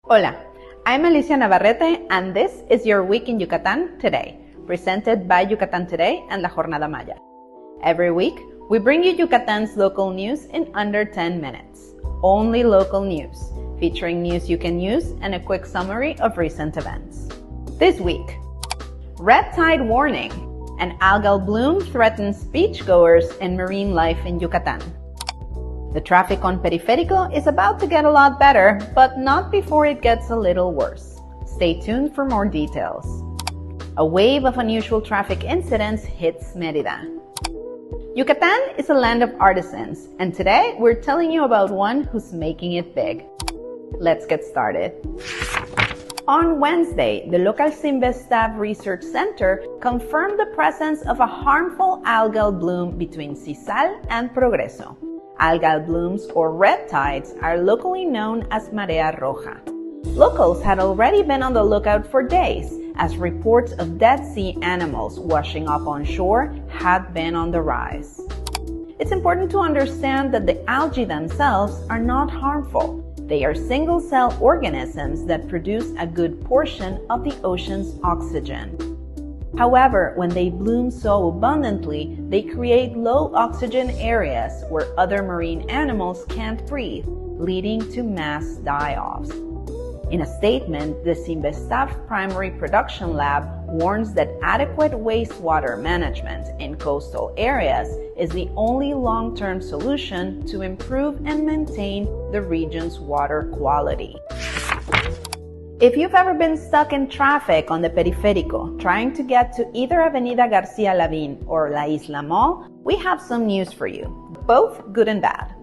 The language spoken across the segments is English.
Hola, I'm Alicia Navarrete, and this is your Week in Yucatán Today, presented by Yucatán Today and La Jornada Maya. Every week, we bring you Yucatan's local news in under 10 minutes. Only local news, featuring news you can use and a quick summary of recent events. This week, red tide warning. An algal bloom threatens beachgoers and marine life in Yucatán. The traffic on Periférico is about to get a lot better, but not before it gets a little worse. Stay tuned for more details. A wave of unusual traffic incidents hits Mérida. Yucatán is a land of artisans, and today we're telling you about one who's making it big. Let's get started. On Wednesday, the local Sinvestav Research Center confirmed the presence of a harmful algal bloom between Sisal and Progreso. Algal blooms, or red tides, are locally known as Marea Roja. Locals had already been on the lookout for days, as reports of dead sea animals washing up on shore had been on the rise. It's important to understand that the algae themselves are not harmful. They are single-cell organisms that produce a good portion of the ocean's oxygen. However, when they bloom so abundantly, they create low oxygen areas where other marine animals can't breathe, leading to mass die-offs. In a statement, the Sinvestav Primary Production Lab warns that adequate wastewater management in coastal areas is the only long-term solution to improve and maintain the region's water quality. If you've ever been stuck in traffic on the Periférico trying to get to either Avenida García Lavín or La Isla Mall, we have some news for you, both good and bad.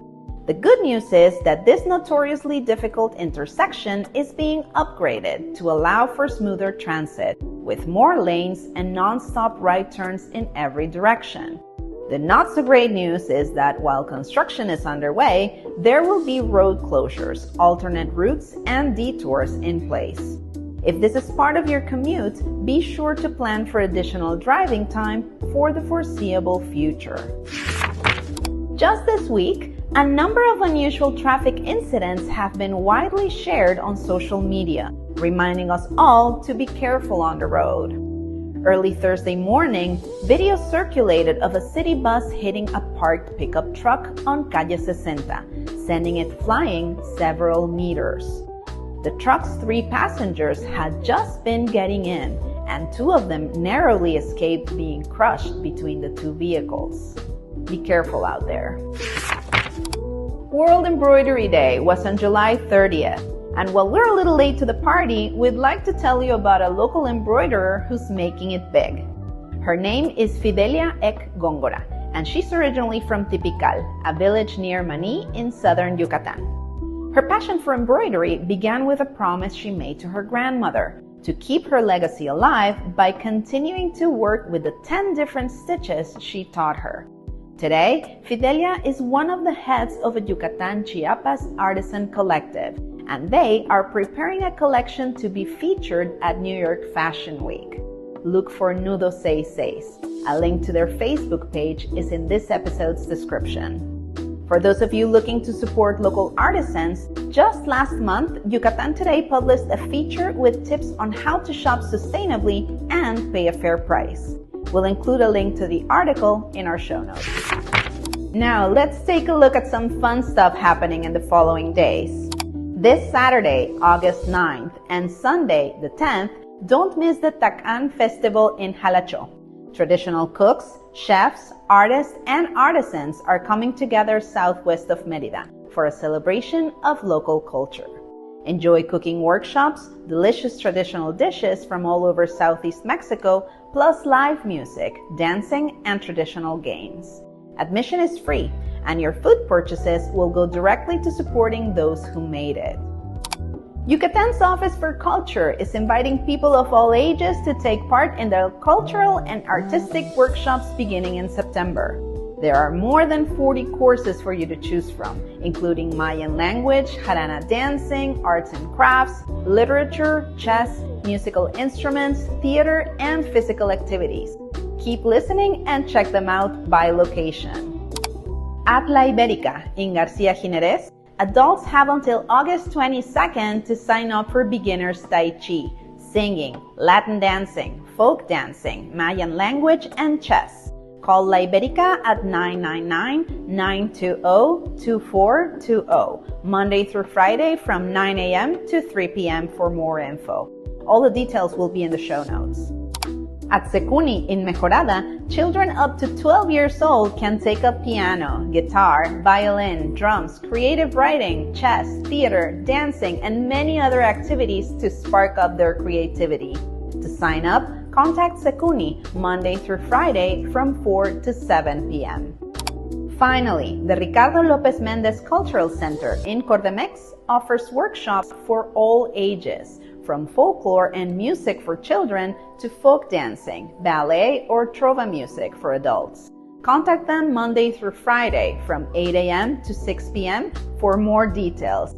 The good news is that this notoriously difficult intersection is being upgraded to allow for smoother transit, with more lanes and non-stop right turns in every direction. The not-so-great news is that while construction is underway, there will be road closures, alternate routes, and detours in place. If this is part of your commute, be sure to plan for additional driving time for the foreseeable future. Just this week, a number of unusual traffic incidents have been widely shared on social media, reminding us all to be careful on the road. Early Thursday morning, video circulated of a city bus hitting a parked pickup truck on Calle 60, sending it flying several meters. The truck's 3 passengers had just been getting in, and 2 of them narrowly escaped being crushed between the 2 vehicles. Be careful out there. World Embroidery Day was on July 30th. And while we're a little late to the party, we'd like to tell you about a local embroiderer who's making it big. Her name is Fidelia Ek, and she's originally from Tipical, a village near Mani in southern Yucatan. Her passion for embroidery began with a promise she made to her grandmother to keep her legacy alive by continuing to work with the 10 different stitches she taught her. Today, Fidelia is one of the heads of a Yucatan Chiapas artisan collective, and they are preparing a collection to be featured at New York Fashion Week. Look for NUDO 66. A link to their Facebook page is in this episode's description. For those of you looking to support local artisans, just last month, Yucatán Today published a feature with tips on how to shop sustainably and pay a fair price. We'll include a link to the article in our show notes. Now, let's take a look at some fun stuff happening in the following days. This Saturday, August 9th, and Sunday, the 10th, don't miss the Tacan Festival in Halachó. Traditional cooks, chefs, artists, and artisans are coming together southwest of Mérida for a celebration of local culture. Enjoy cooking workshops, delicious traditional dishes from all over Southeast Mexico, plus live music, dancing, and traditional games. Admission is free, and your food purchases will go directly to supporting those who made it. Yucatan's Office for Culture is inviting people of all ages to take part in their cultural and artistic workshops beginning in September. There are more than 40 courses for you to choose from, including Mayan language, Jarana dancing, arts and crafts, literature, chess, musical instruments, theater, and physical activities. Keep listening and check them out by location. At La Ibérica in García Jiménez, Adults have until August 22nd to sign up for beginners Tai Chi, singing, Latin dancing, folk dancing, Mayan language, and chess. Call La Ibérica at 999-920-2420, Monday through Friday from 9 a.m. to 3 p.m. for more info. All the details will be in the show notes. At Secuni in Mejorada, children up to 12 years old can take up piano, guitar, violin, drums, creative writing, chess, theater, dancing, and many other activities to spark up their creativity. To sign up, contact Secuni Monday through Friday from 4 to 7 p.m. Finally, the Ricardo López Méndez Cultural Center in Cordemex offers workshops for all ages, from folklore and music for children to folk dancing, ballet, or trova music for adults. Contact them Monday through Friday from 8 a.m. to 6 p.m. for more details.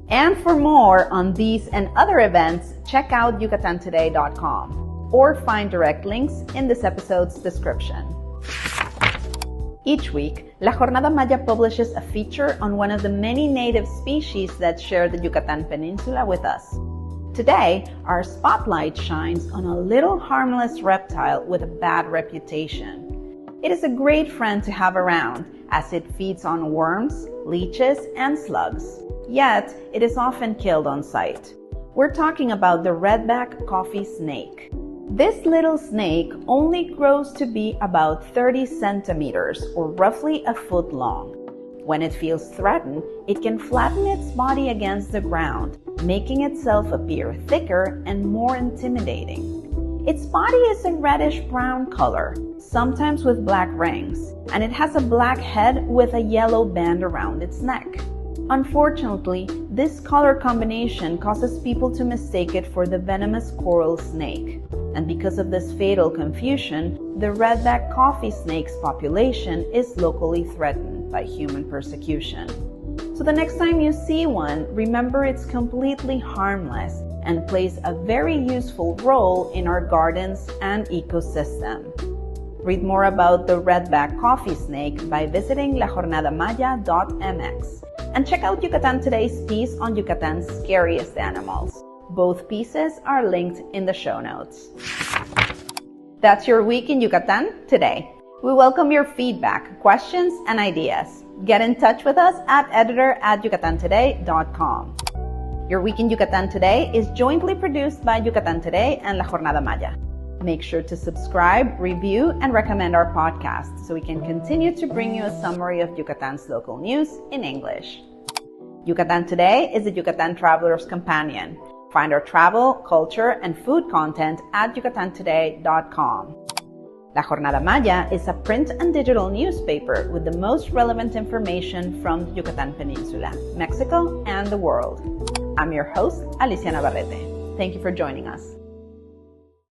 And for more on these and other events, check out yucatantoday.com or find direct links in this episode's description. Each week, La Jornada Maya publishes a feature on one of the many native species that share the Yucatan Peninsula with us. Today, our spotlight shines on a little harmless reptile with a bad reputation. It is a great friend to have around, as it feeds on worms, leeches, and slugs. Yet, it is often killed on sight. We're talking about the redback coffee snake. This little snake only grows to be about 30 centimeters, or roughly a foot long. When it feels threatened, it can flatten its body against the ground, making itself appear thicker and more intimidating. Its body is a reddish-brown color, sometimes with black rings, and it has a black head with a yellow band around its neck. Unfortunately, this color combination causes people to mistake it for the venomous coral snake, and because of this fatal confusion, the redback coffee snake's population is locally threatened by human persecution. So the next time you see one, remember it's completely harmless and plays a very useful role in our gardens and ecosystem. Read more about the redback coffee snake by visiting lajornadamaya.mx and check out Yucatán Today's piece on Yucatan's scariest animals. Both pieces are linked in the show notes. That's your week in Yucatan today. We welcome your feedback, questions, and ideas. Get in touch with us at editor@yucatantoday.com. Your Week in Yucatan Today is jointly produced by Yucatán Today and La Jornada Maya. Make sure to subscribe, review, and recommend our podcast so we can continue to bring you a summary of Yucatan's local news in English. Yucatán Today is the Yucatan Traveler's Companion. Find our travel, culture, and food content at yucatantoday.com. La Jornada Maya is a print and digital newspaper with the most relevant information from the Yucatan Peninsula, Mexico, and the world. I'm your host, Alicia Navarrete. Thank you for joining us.